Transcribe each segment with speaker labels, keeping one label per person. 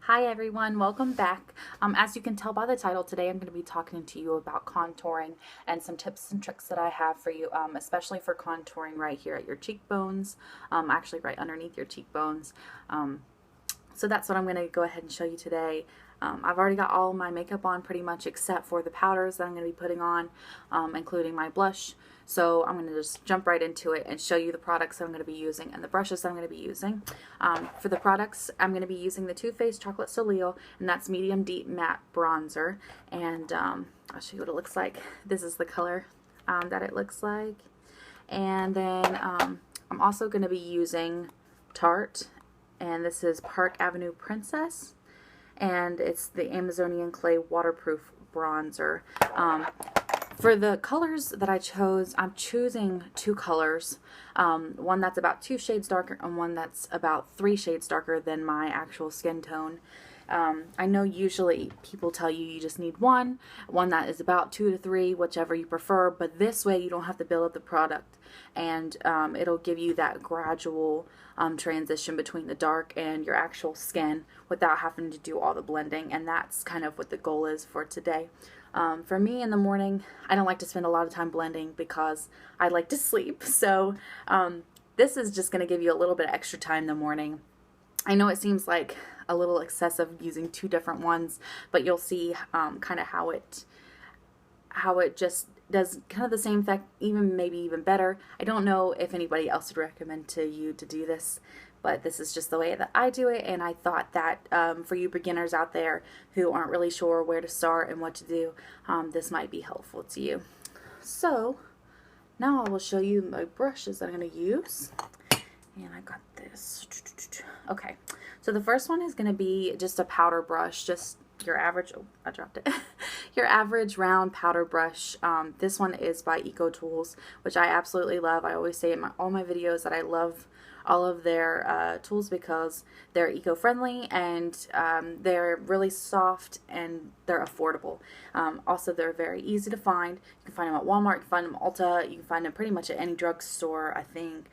Speaker 1: Hi everyone, welcome back. As you can tell by the title, today I'm going to be talking to you about contouring and some tips and tricks that I have for you, especially for contouring right here at your cheekbones, actually right underneath your cheekbones. So that's what I'm going to go ahead and show you today. I've already got all my makeup on pretty much except for the powders that I'm going to be putting on, including my blush. So I'm going to just jump right into it and show you the products that I'm going to be using and the brushes that I'm going to be using. For the products, I'm going to be using the Too Faced Chocolate Soleil, and that's medium deep matte bronzer. And I'll show you what it looks like. This is the color that it looks like. And then I'm also going to be using Tarte, and this is Park Avenue Princess, and it's the Amazonian Clay Waterproof Bronzer. For the colors that I chose, I'm choosing two colors, one that's about 2 shades darker and one that's about 3 shades darker than my actual skin tone. I know usually people tell you just need one that is about 2 to 3, whichever you prefer, but this way you don't have to build up the product, and it'll give you that gradual transition between the dark and your actual skin without having to do all the blending, and that's kind of what the goal is for today. For me in the morning, I don't like to spend a lot of time blending because I like to sleep, so this is just going to give you a little bit of extra time in the morning. I know it seems like a little excessive using two different ones, but you'll see kind of how it just does kind of the same effect, maybe even better. I don't know if anybody else would recommend to you to do this, but this is just the way that I do it, and I thought that for you beginners out there who aren't really sure where to start and what to do, this might be helpful to you. So now I will show you my brushes that I'm going to use, and I got this. Okay, so the first one is going to be just a powder brush, just your average, oh, I dropped it, your average round powder brush. This one is by Eco Tools, which I absolutely love. I always say in all my videos that I love all of their tools because they're eco-friendly, and they're really soft, and they're affordable. Also, they're very easy to find. You can find them at Walmart, you can find them at Ulta, you can find them pretty much at any drugstore, I think.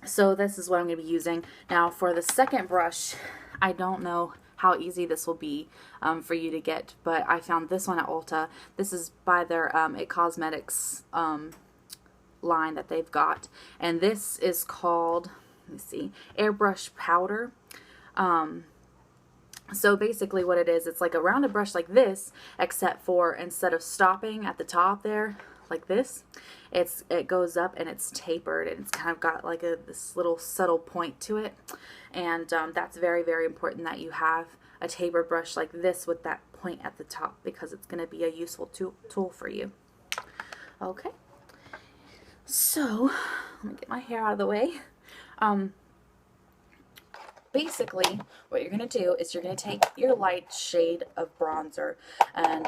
Speaker 1: So this is what I'm going to be using. Now for the second brush, I don't know how easy this will be for you to get, but I found this one at Ulta. This is by their It Cosmetics line that they've got, and this is called, let me see, Airbrush Powder. So basically what it is, it's like a rounded brush like this, except for instead of stopping at the top there like this, it goes up and it's tapered, and it's kind of got like this little subtle point to it, and that's very, very important that you have a tapered brush like this with that point at the top, because it's going to be a useful tool for you. Okay, so let me get my hair out of the way. Basically, what you're going to do is you're going to take your light shade of bronzer, and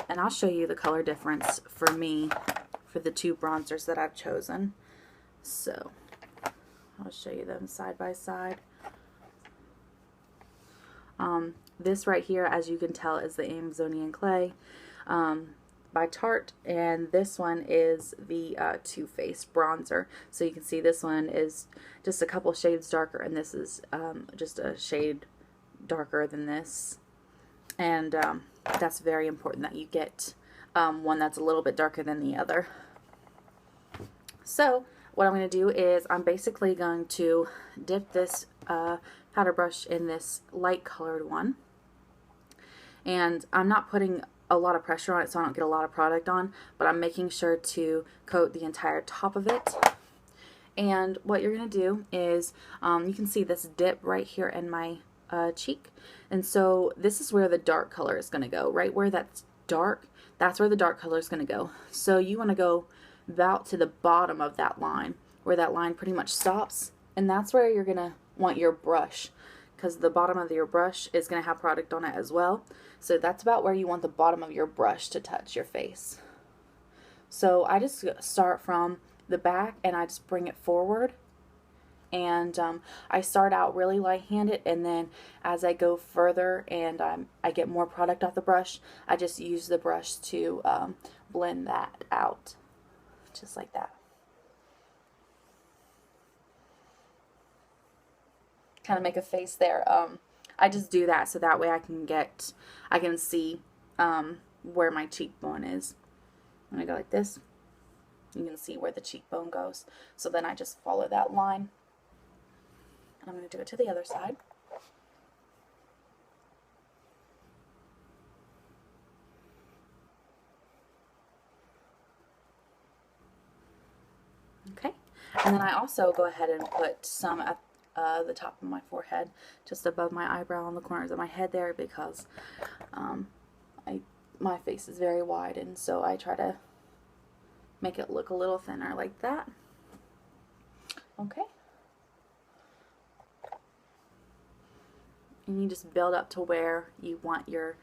Speaker 1: I'll show you the color difference for me for the two bronzers that I've chosen. So I'll show you them side by side. This right here, as you can tell, is the Amazonian Clay by Tarte, and this one is the Too Faced bronzer. So you can see this one is just a couple shades darker, and this is just a shade darker than this. And that's very important that you get one that's a little bit darker than the other. So what I'm going to do is I'm basically going to dip this powder brush in this light colored one, and I'm not putting a lot of pressure on it so I don't get a lot of product on, but I'm making sure to coat the entire top of it. And what you're going to do is you can see this dip right here in my cheek, and so this is where the dark color is going to go. Right where that's dark, that's where the dark color is going to go. So you want to go about to the bottom of that line, where that line pretty much stops, and that's where you're going to want your brush, because the bottom of your brush is going to have product on it as well. So that's about where you want the bottom of your brush to touch your face. So I just start from the back and I just bring it forward, and I start out really light-handed, and then as I go further and I get more product off the brush, I just use the brush to blend that out, just like that. Kind of make a face there. I just do that so that way I can see where my cheekbone is. When I go like this, you can see where the cheekbone goes. So then I just follow that line. And I'm going to do it to the other side. Okay, and then I also go ahead and put some at the top of my forehead, just above my eyebrow on the corners of my head there, because my face is very wide, and so I try to make it look a little thinner like that. Okay. And you just build up to where you want your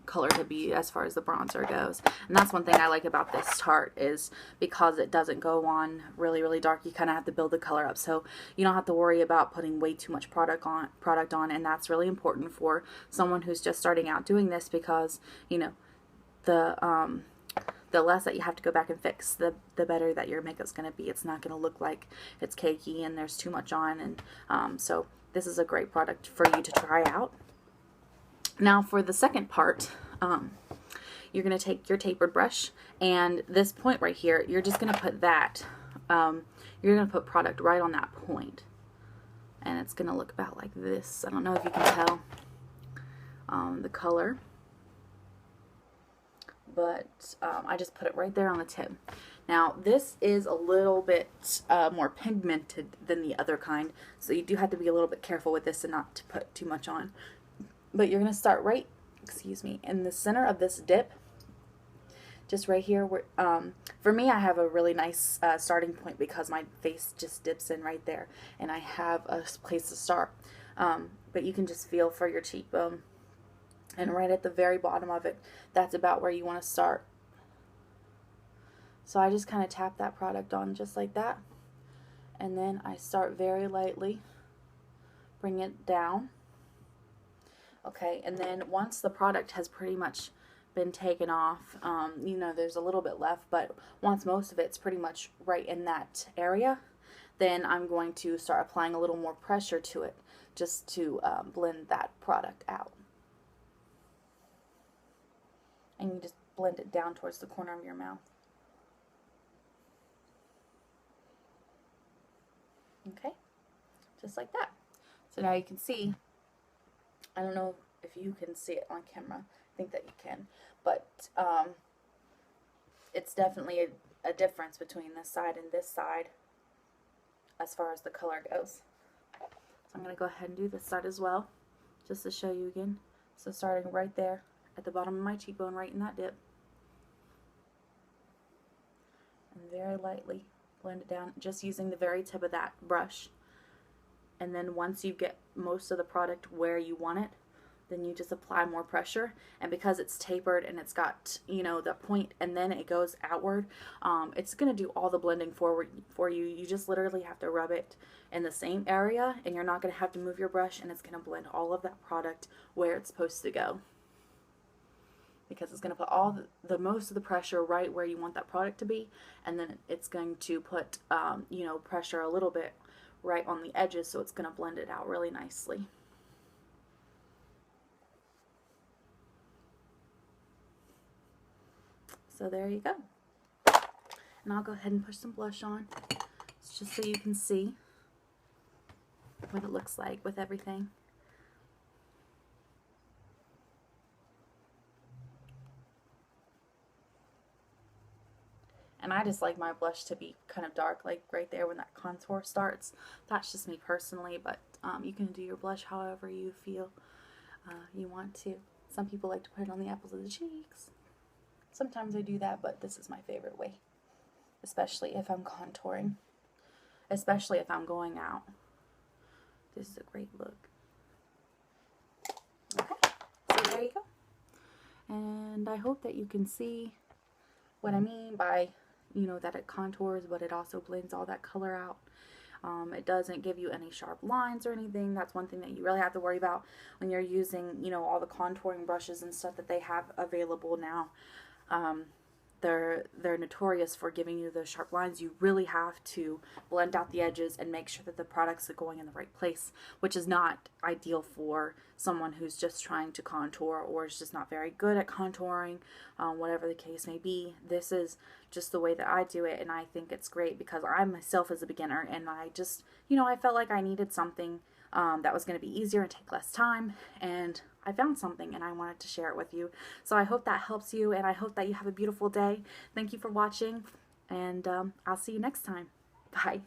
Speaker 1: color to be as far as the bronzer goes. And that's one thing I like about this Tarte, is because it doesn't go on really, really dark, you kind of have to build the color up. So you don't have to worry about putting way too much product on, and that's really important for someone who's just starting out doing this, because, you know, the less that you have to go back and fix, the better that your makeup's going to be. It's not going to look like it's cakey and there's too much on. And so this is a great product for you to try out. Now for the second part, you're going to take your tapered brush, and this point right here, you're just going to put that, you're going to put product right on that point. And it's going to look about like this. I don't know if you can tell the color, but I just put it right there on the tip. Now this is a little bit more pigmented than the other kind, so you do have to be a little bit careful with this and not to put too much on. But you're going to start right, in the center of this dip, just right here. Where, for me, I have a really nice starting point because my face just dips in right there, and I have a place to start. But you can just feel for your cheekbone, and right at the very bottom of it, that's about where you want to start. So I just kind of tap that product on just like that, and then I start very lightly, bring it down. Okay, and then once the product has pretty much been taken off, you know, there's a little bit left, but once most of it's pretty much right in that area, then I'm going to start applying a little more pressure to it, just to blend that product out. And you just blend it down towards the corner of your mouth. Okay, just like that. So now you can see, I don't know if you can see it on camera. I think that you can, but it's definitely a difference between this side and this side as far as the color goes. So I'm going to go ahead and do this side as well, just to show you again. So starting right there at the bottom of my cheekbone, right in that dip, and very lightly blend it down, just using the very tip of that brush. And then once you get most of the product where you want it, then you just apply more pressure. And because it's tapered and it's got, you know, the point, and then it goes outward, it's going to do all the blending for you. You just literally have to rub it in the same area, and you're not going to have to move your brush, and it's going to blend all of that product where it's supposed to go. Because it's going to put all the most of the pressure right where you want that product to be, and then it's going to put, you know, pressure a little bit right on the edges, so it's going to blend it out really nicely. So there you go. And I'll go ahead and push some blush on, just so you can see what it looks like with everything. And I just like my blush to be kind of dark, like right there when that contour starts. That's just me personally, but you can do your blush however you feel you want to. Some people like to put it on the apples of the cheeks. Sometimes I do that, but this is my favorite way, especially if I'm contouring, especially if I'm going out. This is a great look. Okay, so there you go. And I hope that you can see what I mean by, you know, that it contours, but it also blends all that color out. It doesn't give you any sharp lines or anything. That's one thing that you really have to worry about when you're using, you know, all the contouring brushes and stuff that they have available now. they're notorious for giving you those sharp lines. You really have to blend out the edges and make sure that the products are going in the right place, which is not ideal for someone who's just trying to contour or is just not very good at contouring, whatever the case may be. This is just the way that I do it, and I think it's great because I myself is a beginner, and I just, I felt like I needed something that was going to be easier and take less time, and I found something and I wanted to share it with you. So I hope that helps you, and I hope that you have a beautiful day. Thank you for watching, and I'll see you next time. Bye.